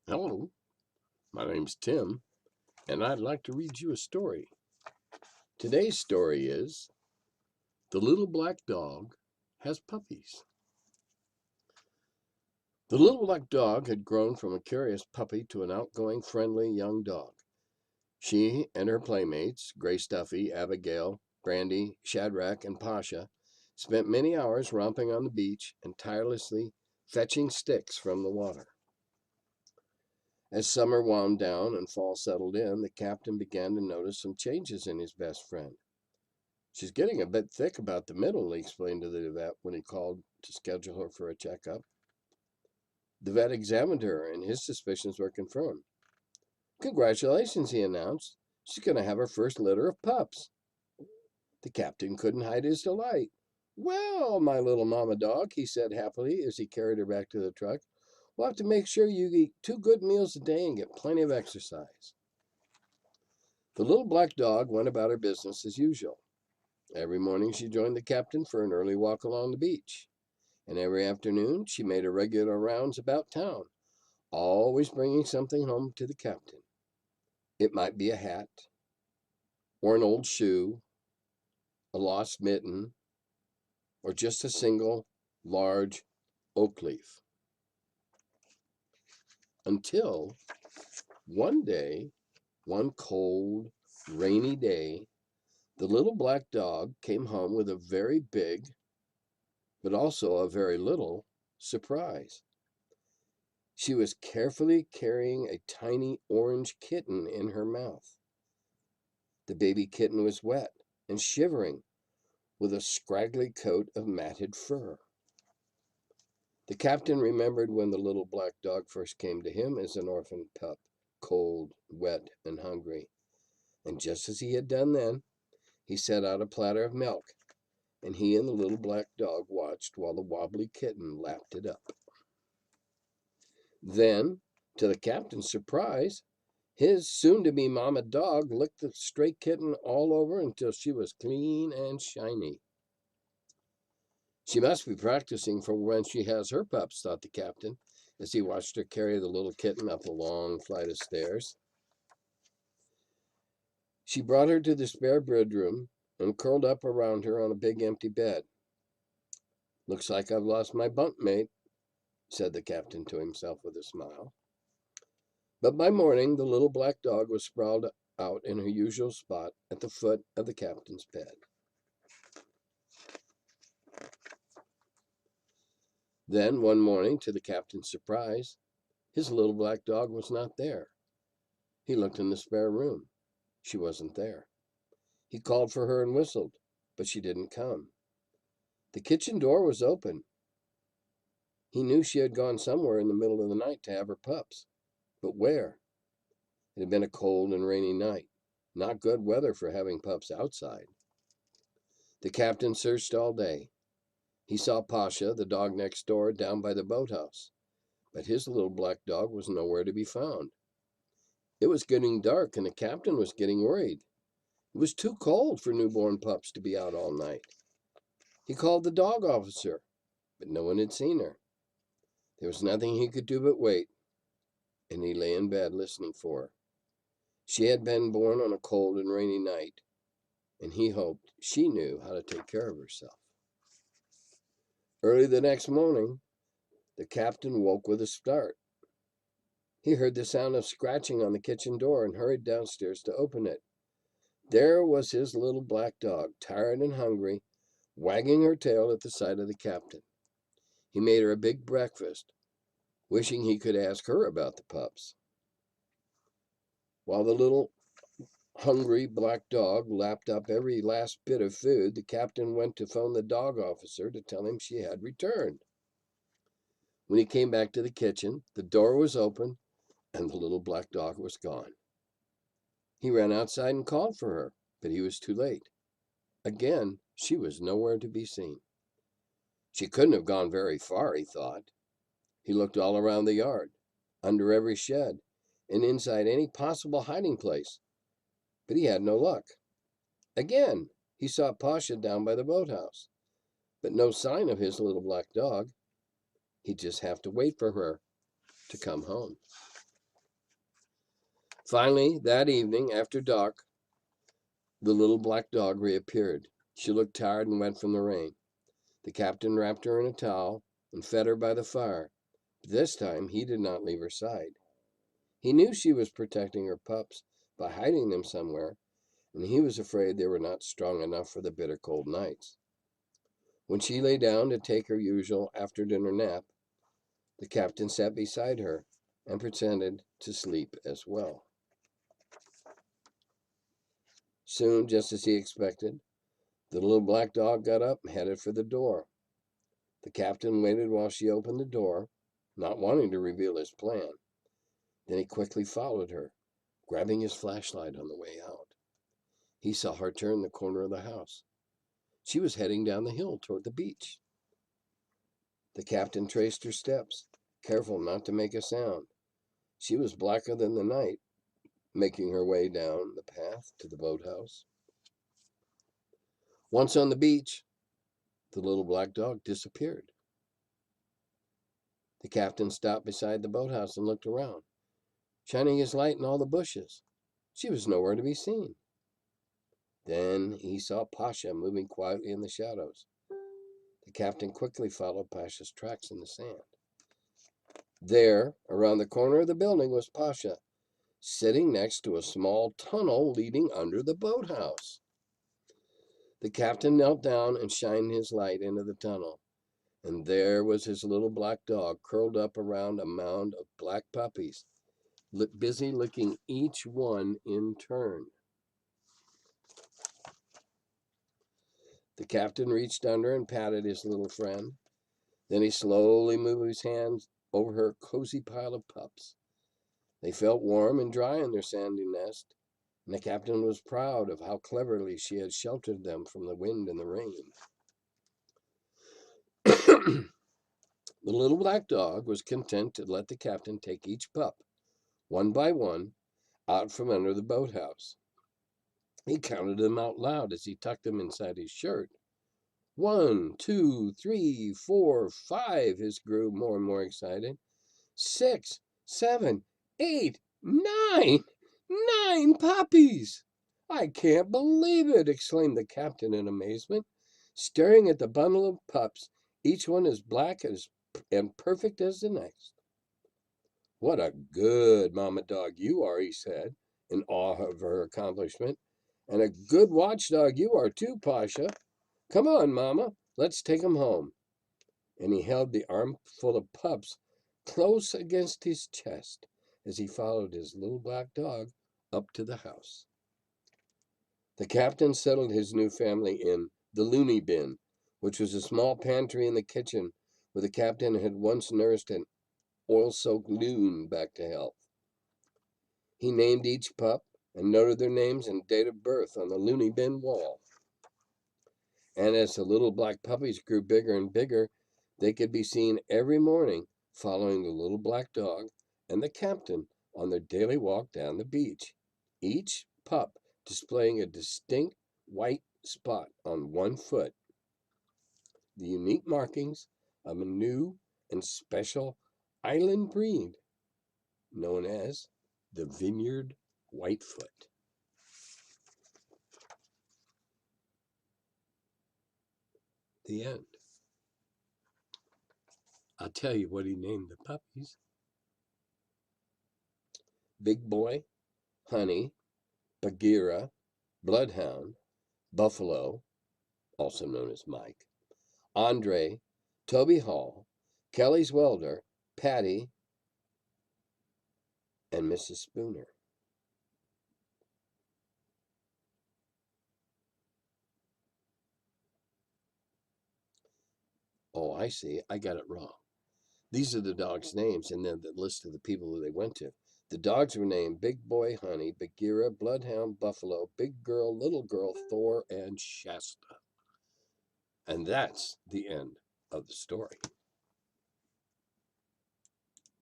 Hello, my name's Tim, and I'd like to read you a story. Today's story is The Little Black Dog Has Puppies. The little black dog had grown from a curious puppy to an outgoing, friendly young dog. She and her playmates, Gray Stuffy, Abigail, Brandy, Shadrach, and Pasha, spent many hours romping on the beach and tirelessly fetching sticks from the water. As summer wound down and fall settled in, the captain began to notice some changes in his best friend. She's getting a bit thick about the middle, he explained to the vet when he called to schedule her for a checkup. The vet examined her, and his suspicions were confirmed. Congratulations, he announced. She's going to have her first litter of pups. The captain couldn't hide his delight. Well, my little mama dog, he said happily as he carried her back to the truck, we'll have to make sure you eat 2 good meals a day and get plenty of exercise. The little black dog went about her business as usual. Every morning she joined the captain for an early walk along the beach, and every afternoon she made her regular rounds about town, always bringing something home to the captain. It might be a hat, or an old shoe, a lost mitten, or just a single large oak leaf. Until one day, one cold, rainy day, the little black dog came home with a very big, but also a very little, surprise. She was carefully carrying a tiny orange kitten in her mouth. The baby kitten was wet and shivering, with a scraggly coat of matted fur. The captain remembered when the little black dog first came to him as an orphan pup, cold, wet, and hungry. And just as he had done then, he set out a platter of milk, and he and the little black dog watched while the wobbly kitten lapped it up. Then, to the captain's surprise, his soon-to-be mama dog licked the stray kitten all over until she was clean and shiny. She must be practicing for when she has her pups, thought the captain, as he watched her carry the little kitten up a long flight of stairs. She brought her to the spare bedroom and curled up around her on a big empty bed. Looks like I've lost my bunkmate, said the captain to himself with a smile. But by morning, the little black dog was sprawled out in her usual spot at the foot of the captain's bed. Then, one morning, to the captain's surprise, his little black dog was not there. He looked in the spare room. She wasn't there. He called for her and whistled, but she didn't come. The kitchen door was open. He knew she had gone somewhere in the middle of the night to have her pups. But where? It had been a cold and rainy night. Not good weather for having pups outside. The captain searched all day. He saw Pasha, the dog next door, down by the boathouse, but his little black dog was nowhere to be found. It was getting dark, and the captain was getting worried. It was too cold for newborn pups to be out all night. He called the dog officer, but no one had seen her. There was nothing he could do but wait, and he lay in bed listening for her. She had been born on a cold and rainy night, and he hoped she knew how to take care of herself. Early the next morning, the captain woke with a start. He heard the sound of scratching on the kitchen door and hurried downstairs to open it. There was his little black dog, tired and hungry, wagging her tail at the sight of the captain. He made her a big breakfast, wishing he could ask her about the pups. While the little hungry black dog lapped up every last bit of food, the captain went to phone the dog officer to tell him she had returned. When he came back to the kitchen, the door was open and the little black dog was gone. He ran outside and called for her, but he was too late. Again, she was nowhere to be seen. She couldn't have gone very far, he thought. He looked all around the yard, under every shed, and inside any possible hiding place, but he had no luck. Again, he saw Pasha down by the boathouse, but no sign of his little black dog. He'd just have to wait for her to come home. Finally, that evening, after dark, the little black dog reappeared. She looked tired and wet from the rain. The captain wrapped her in a towel and fed her by the fire. But this time he did not leave her side. He knew she was protecting her pups by hiding them somewhere, and he was afraid they were not strong enough for the bitter cold nights. When she lay down to take her usual after dinner nap, the captain sat beside her and pretended to sleep as well. Soon, just as he expected, the little black dog got up and headed for the door. The captain waited while she opened the door, not wanting to reveal his plan. Then he quickly followed her, grabbing his flashlight on the way out. He saw her turn the corner of the house. She was heading down the hill toward the beach. The captain traced her steps, careful not to make a sound. She was blacker than the night, making her way down the path to the boathouse. Once on the beach, the little black dog disappeared. The captain stopped beside the boathouse and looked around, shining his light in all the bushes. She was nowhere to be seen. Then he saw Pasha moving quietly in the shadows. The captain quickly followed Pasha's tracks in the sand. There, around the corner of the building, was Pasha, sitting next to a small tunnel leading under the boathouse. The captain knelt down and shined his light into the tunnel, and there was his little black dog curled up around a mound of black puppies, busy licking each one in turn. The captain reached under and patted his little friend. Then he slowly moved his hands over her cozy pile of pups. They felt warm and dry in their sandy nest, and the captain was proud of how cleverly she had sheltered them from the wind and the rain. The little black dog was content to let the captain take each pup, one by one, out from under the boathouse. He counted them out loud as he tucked them inside his shirt. 1, 2, 3, 4, 5, his grew more and more excited. 6, 7, 8, 9! 9 puppies! I can't believe it, exclaimed the captain in amazement, staring at the bundle of pups, each one as black as and perfect as the next. What a good mama dog you are, he said, in awe of her accomplishment. And a good watchdog you are too, Pasha. Come on, Mama, let's take him home. And he held the armful of pups close against his chest as he followed his little black dog up to the house. The captain settled his new family in the loony bin, which was a small pantry in the kitchen where the captain had once nursed an oil-soaked loon back to health. He named each pup and noted their names and date of birth on the loony bin wall. And as the little black puppies grew bigger and bigger, they could be seen every morning following the little black dog and the captain on their daily walk down the beach, each pup displaying a distinct white spot on one foot, the unique markings of a new and special island breed known as the Vineyard Whitefoot. The end. I'll tell you what he named the puppies. Big Boy, Honey, Bagheera, Bloodhound, Buffalo, also known as Mike, Andre, Toby Hall, Kelly's Welder, Patty, and Mrs. Spooner. Oh, I see. I got it wrong. These are the dogs' names and then the list of the people who they went to. The dogs were named Big Boy, Honey, Bagheera, Bloodhound, Buffalo, Big Girl, Little Girl, Thor, and Shasta. And that's the end of the story.